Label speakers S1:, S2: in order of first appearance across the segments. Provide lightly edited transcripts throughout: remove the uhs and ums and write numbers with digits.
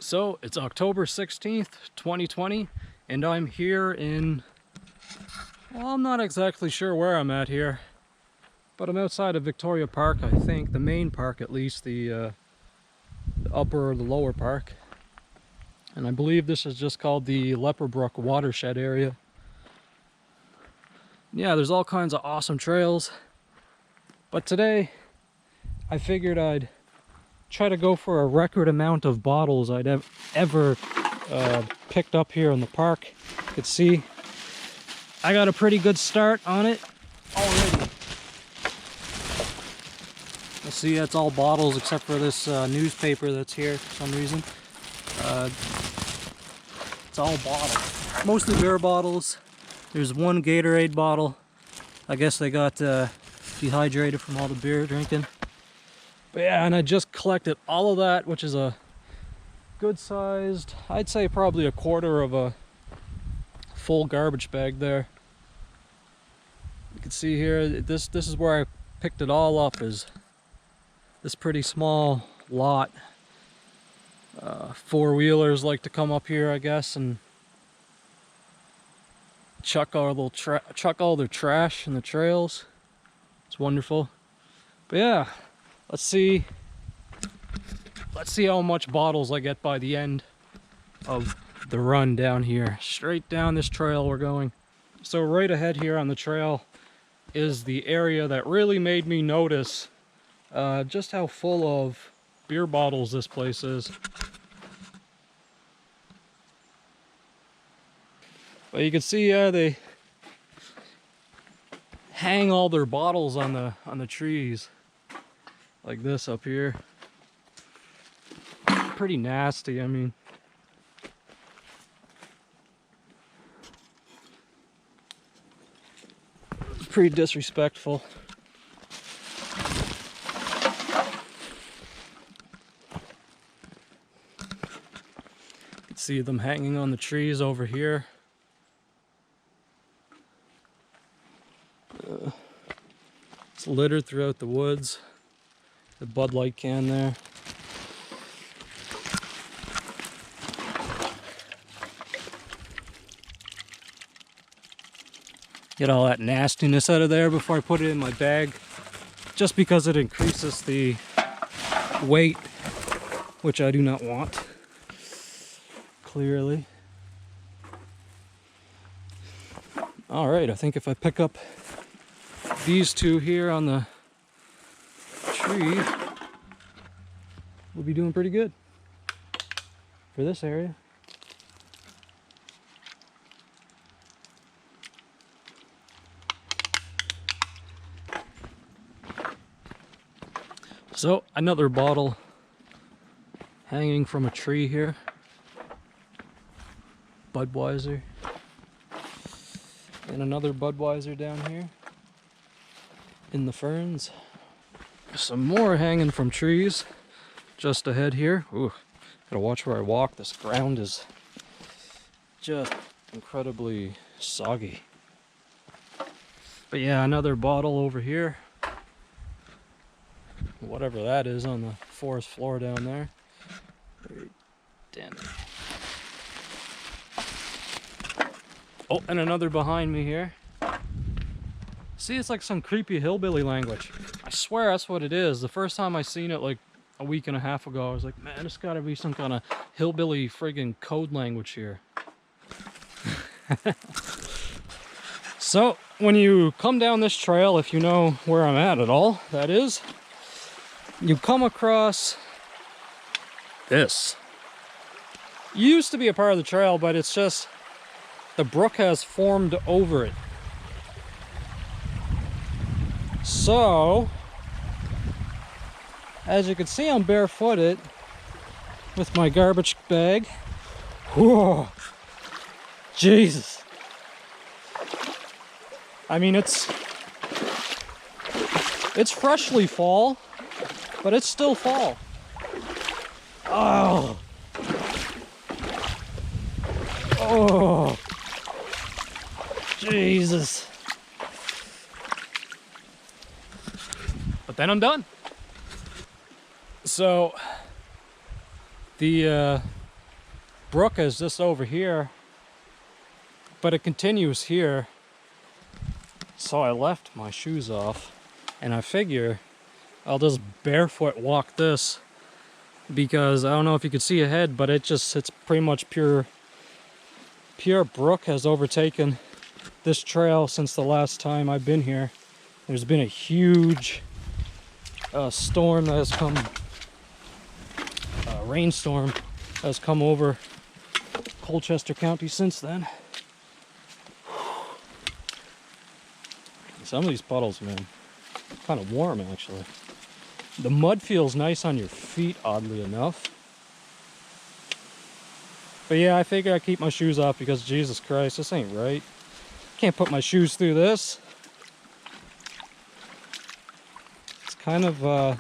S1: So it's October 16th, 2020, and I'm here in, well, I'm not exactly sure where I'm at here, but I'm outside of Victoria Park, I think, the main park at least, the upper or the lower park. And I believe this is just called the Lepper Brook Watershed area. Yeah, there's all kinds of awesome trails, but today I figured I'd try to go for a record amount of bottles I'd ever picked up here in the park. You can see I got a pretty good start on it already. Let's see, that's all bottles except for this newspaper that's here for some reason. It's all bottles, mostly beer bottles. There's one Gatorade bottle. I guess they got dehydrated from all the beer drinking. But yeah, and I just collected all of that, which is a good sized, I'd say probably a quarter of a full garbage bag there. You can see here, this is where I picked it all up, is this pretty small lot. Four-wheelers like to come up here, I guess, and chuck all their trash in the trails. It's wonderful. But yeah, let's see how much bottles I get by the end of the run down here. Straight down this trail we're going. So right ahead here on the trail is the area that really made me notice just how full of beer bottles this place is. But you can see, they hang all their bottles on the trees, like this up here. Pretty nasty, I mean. It's pretty disrespectful. You can see them hanging on the trees over here. It's littered throughout the woods. The Bud Light can there. Get all that nastiness out of there before I put it in my bag, just because it increases the weight, which I do not want, clearly. Alright, I think if I pick up these two here on the tree, we'll be doing pretty good for this area. So another bottle hanging from a tree here. Budweiser. And another Budweiser down here in the ferns. Some more hanging from trees just ahead here. Ooh, gotta watch where I walk. This ground is just incredibly soggy. But yeah, another bottle over here. Whatever that is on the forest floor down there. Very dandy. Oh, and another behind me here. See, it's like some creepy hillbilly language. I swear that's what it is. The first time I seen it like a week and a half ago, I was like, man, it's gotta be some kind of hillbilly friggin' code language here. So, when you come down this trail, if you know where I'm at all, that is, you come across this. It used to be a part of the trail, but it's just the brook has formed over it. So, as you can see, I'm barefooted with my garbage bag. Whoa, Jesus. I mean, it's freshly fall, but it's still fall. Oh. Oh. Jesus. But then I'm done. So the brook is just over here, but it continues here. So I left my shoes off, and I figure I'll just barefoot walk this, because I don't know if you can see ahead, but it's pretty much pure brook has overtaken this trail since the last time I've been here. There's been a huge storm that has come, rainstorm has come over Colchester County since then. Some of these puddles, man, kind of warm actually. The mud feels nice on your feet, oddly enough. But yeah, I figure I keep my shoes off because Jesus Christ, this ain't right. Can't put my shoes through this. It's kind of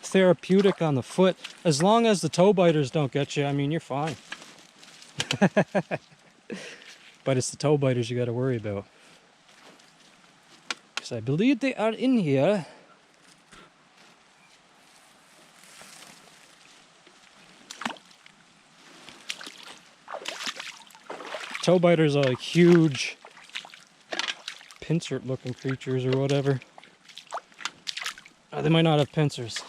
S1: therapeutic on the foot. As long as the toe biters don't get you, I mean, you're fine. But it's the toe biters you got to worry about. Because I believe they are in here. Toe biters are like huge pincer looking creatures or whatever. They might not have pincers.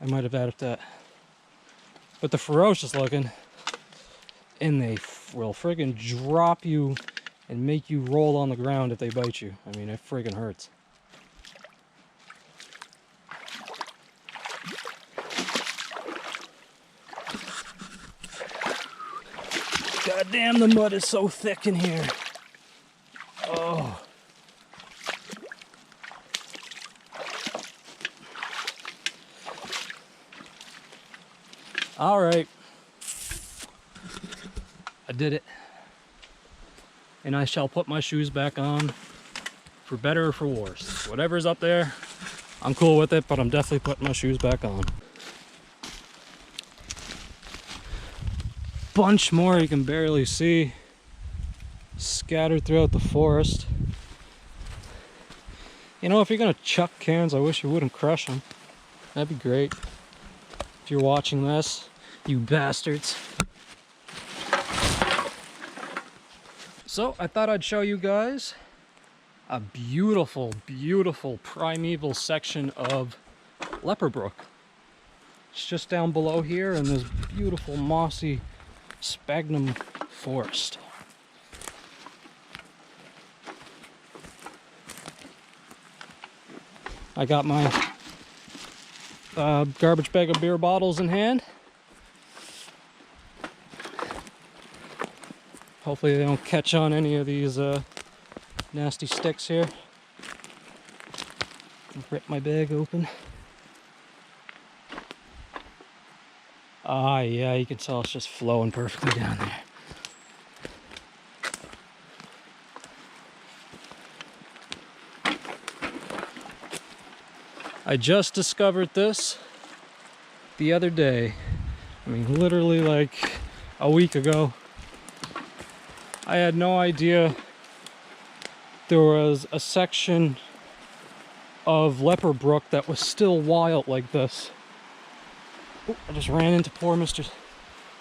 S1: I might have added that. But they're ferocious looking. And they will friggin' drop you and make you roll on the ground if they bite you. I mean, it friggin' hurts. God damn, the mud is so thick in here. Oh. All right. I did it. And I shall put my shoes back on, for better or for worse. Whatever's up there, I'm cool with it, but I'm definitely putting my shoes back on. Bunch more you can barely see scattered throughout the forest. You know, if you're gonna chuck cans, I wish you wouldn't crush them. That'd be great. If you're watching this, you bastards. So I thought I'd show you guys a beautiful, beautiful primeval section of Lepper Brook. It's just down below here in this beautiful mossy sphagnum forest. I got my garbage bag of beer bottles in hand. Hopefully they don't catch on any of these nasty sticks here. Rip my bag open. Ah, yeah, you can tell it's just flowing perfectly down there. I just discovered this the other day. I mean, literally like a week ago. I had no idea there was a section of Lepper Brook that was still wild like this. Ooh, I just ran into poor Mr.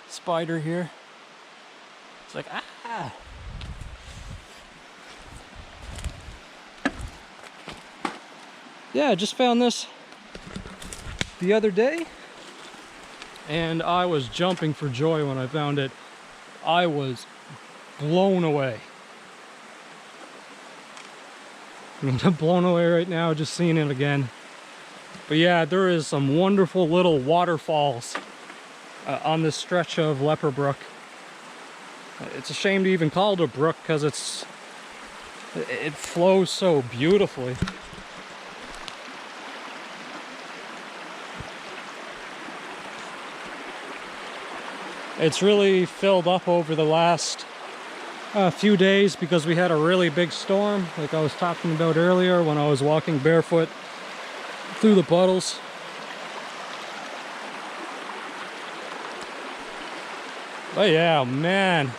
S1: Spider here. It's like, ah! Yeah, I just found this the other day, and I was jumping for joy when I found it. I was blown away. I'm blown away right now just seeing it again. But yeah, there is some wonderful little waterfalls on this stretch of Lepper Brook. It's a shame to even call it a brook because it flows so beautifully. It's really filled up over the last few days because we had a really big storm, like I was talking about earlier when I was walking barefoot through the puddles. But yeah, man,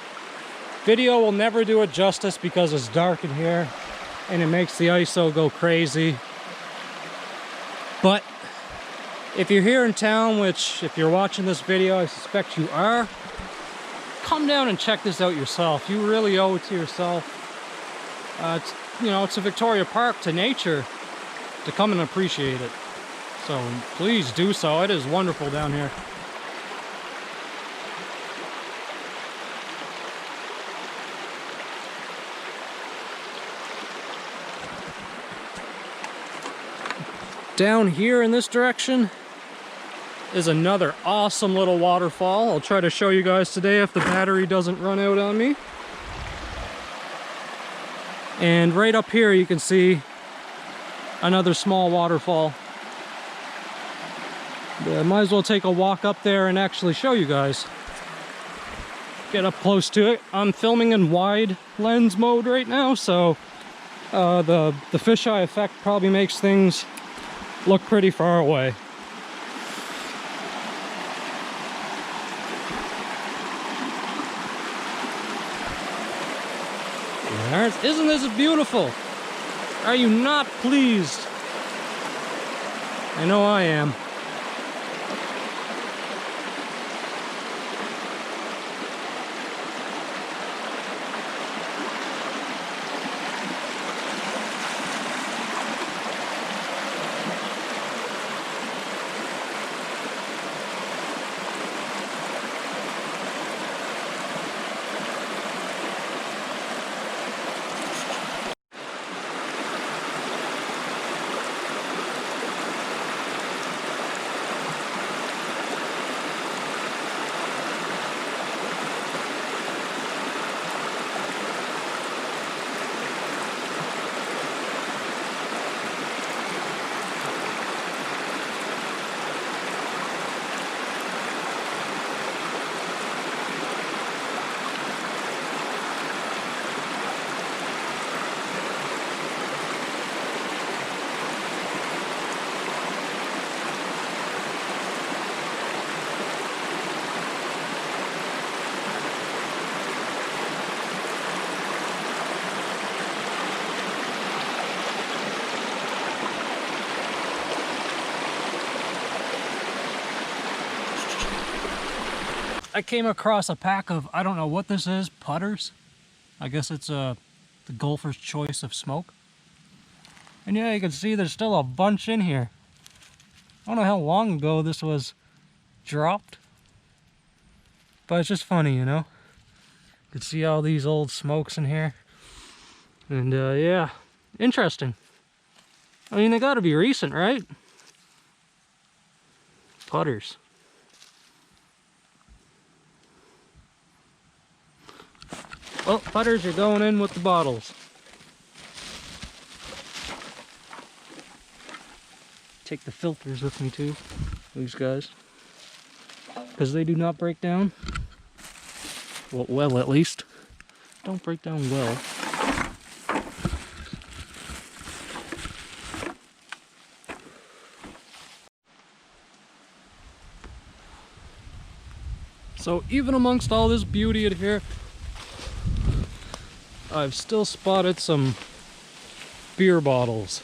S1: video will never do it justice because it's dark in here and it makes the ISO go crazy. But if you're here in town, which if you're watching this video, I suspect you are, come down and check this out yourself. You really owe it to yourself. It's, you know, it's a Victoria Park to nature, to come and appreciate it. So please do so. It is wonderful down here. Down here in this direction is another awesome little waterfall. I'll try to show you guys today if the battery doesn't run out on me. And right up here you can see another small waterfall. I might as well take a walk up there and actually show you guys. Get up close to it. I'm filming in wide lens mode right now, so the fisheye effect probably makes things look pretty far away. Isn't this beautiful? Are you not pleased? I know I am. I came across a pack of, I don't know what this is, putters. I guess it's the golfer's choice of smoke. And yeah, you can see there's still a bunch in here. I don't know how long ago this was dropped, but it's just funny, you know. You can see all these old smokes in here. And yeah, interesting. I mean, they gotta be recent, right? Putters. Well, putters are going in with the bottles. Take the filters with me too, these guys, because they do not break down. Well, at least. Don't break down well. So even amongst all this beauty in here, I've still spotted some beer bottles.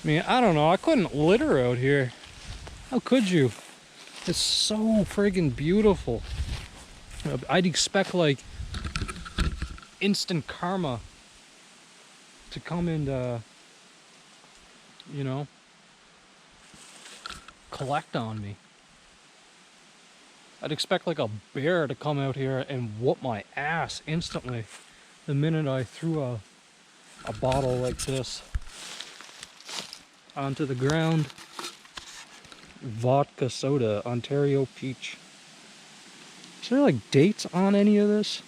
S1: I mean, I don't know, I couldn't litter out here. How could you? It's so friggin' beautiful. I'd expect like instant karma to come and, you know, collect on me. I'd expect like a bear to come out here and whoop my ass instantly the minute I threw a bottle like this onto the ground. Vodka soda, Ontario peach. Is there like dates on any of this?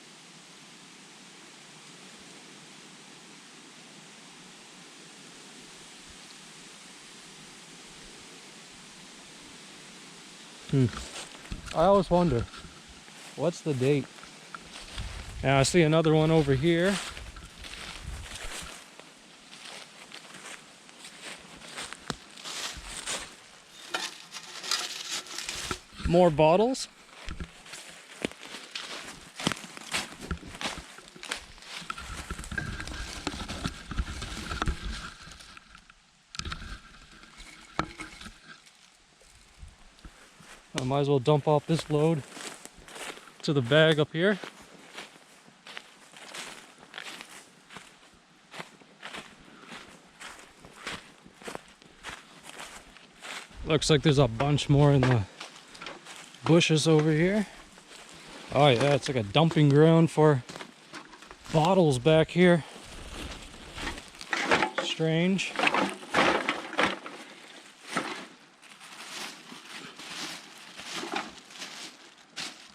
S1: I always wonder, what's the date? Now I see another one over here. More bottles. I might as well dump off this load to the bag up here. Looks like there's a bunch more in the bushes over here. Oh yeah, it's like a dumping ground for bottles back here. Strange.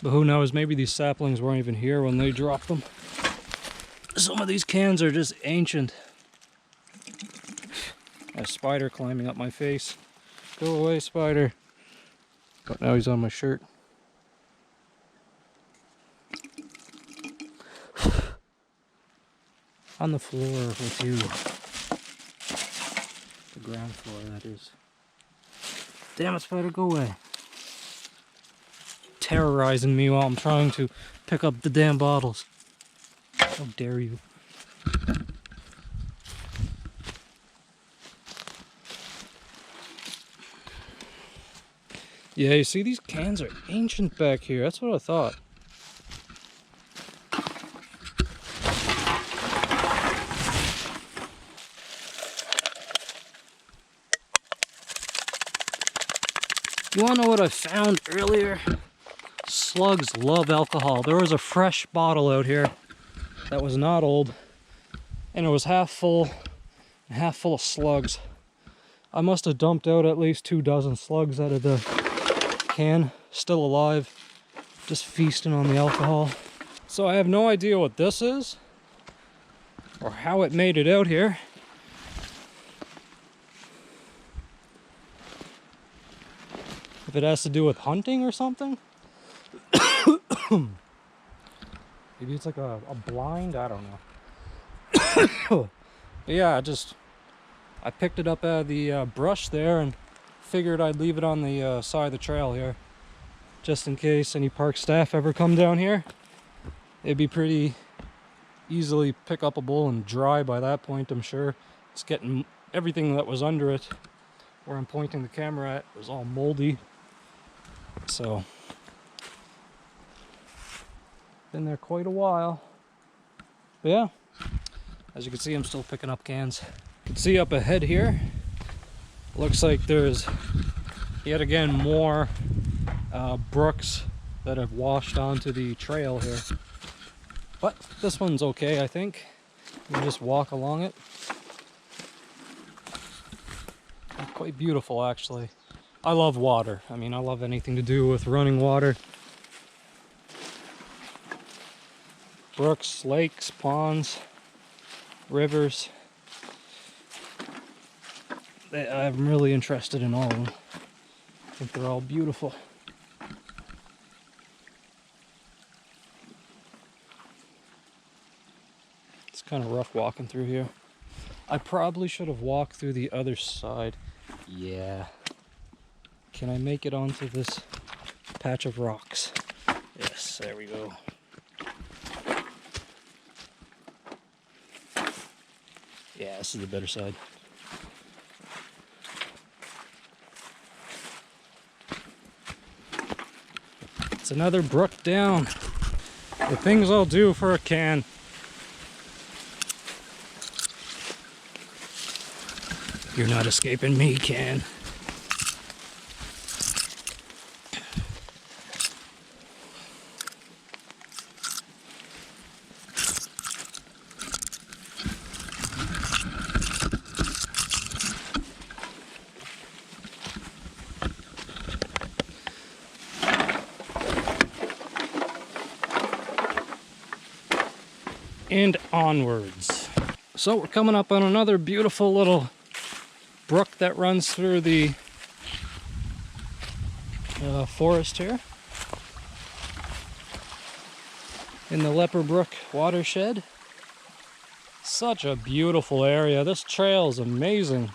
S1: But who knows, maybe these saplings weren't even here when they dropped them. Some of these cans are just ancient. A spider climbing up my face. Go away, spider. But now he's on my shirt. On the floor with you. The ground floor, that is. Damn it, spider, go away. Terrorizing me while I'm trying to pick up the damn bottles. How dare you. Yeah, you see, these cans are ancient back here. That's what I thought. You wanna know what I found earlier? Slugs love alcohol. There was a fresh bottle out here that was not old, and it was half full of slugs. I must have dumped out at least 24 slugs out of the can, still alive, just feasting on the alcohol. So I have no idea what this is or how it made it out here. If it has to do with hunting or something. Maybe it's like a blind, I don't know. But yeah, I picked it up out of the brush there and figured I'd leave it on the side of the trail here, just in case any park staff ever come down here. It'd be pretty easily pick upable and dry by that point, I'm sure. It's getting everything that was under it, where I'm pointing the camera at, was all moldy. So, been there quite a while. But yeah, as you can see, I'm still picking up cans. You can see up ahead here, looks like there's yet again more brooks that have washed onto the trail here. But this one's okay, I think. You can just walk along it. Quite beautiful, actually. I love water. I mean, I love anything to do with running water. Brooks, lakes, ponds, rivers. I'm really interested in all of them. I think they're all beautiful. It's kind of rough walking through here. I probably should have walked through the other side. Yeah. Can I make it onto this patch of rocks? Yes, there we go. Yeah, this is the better side. It's another brook down. The things I'll do for a can. You're not escaping me, can. And onwards. So we're coming up on another beautiful little brook that runs through the forest here in the Lepper Brook Watershed. Such a beautiful area. This trail is amazing.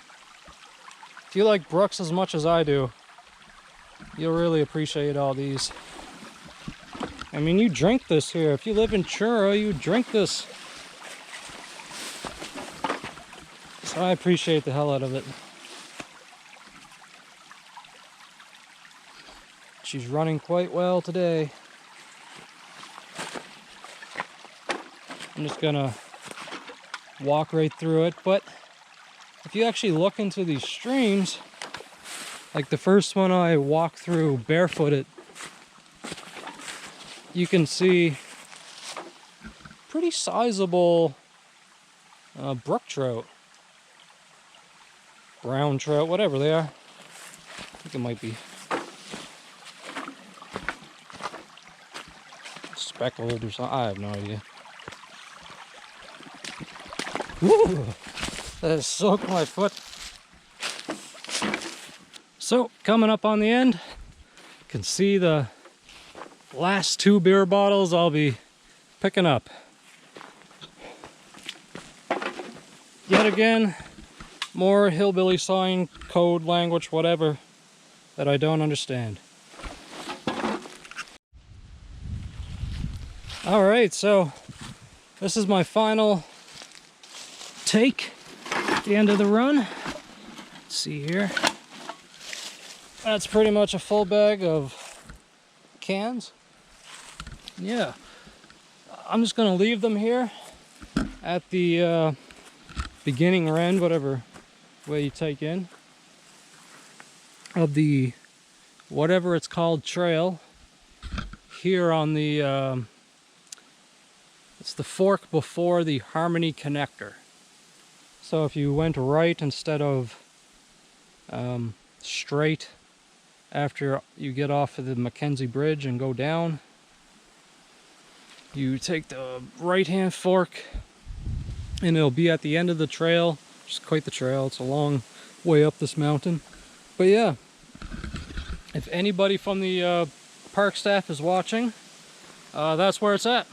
S1: If you like brooks as much as I do, you'll really appreciate all these. I mean, you drink this here. If you live in Truro, you drink this. So I appreciate the hell out of it. She's running quite well today. I'm just gonna walk right through it, but if you actually look into these streams, Like the first one I walked through barefooted, you can see pretty sizable brook trout, brown trout, whatever they are. I think it might be speckled or something. I have no idea. Woo! That soaked my foot. So, coming up on the end, you can see the last 2 beer bottles I'll be picking up. Yet again, more hillbilly sign, code, language, whatever, that I don't understand. Alright, so this is my final take at the end of the run. Let's see here. That's pretty much a full bag of cans. Yeah, I'm just gonna leave them here at the beginning or end, whatever way you take in, of the whatever it's called trail here on the it's the fork before the Harmony connector. So if you went right instead of straight after you get off of the Mackenzie Bridge and go down, you take the right hand fork and it'll be at the end of the trail. Just quite the trail, it's a long way up this mountain. But yeah, if anybody from the park staff is watching, that's where it's at.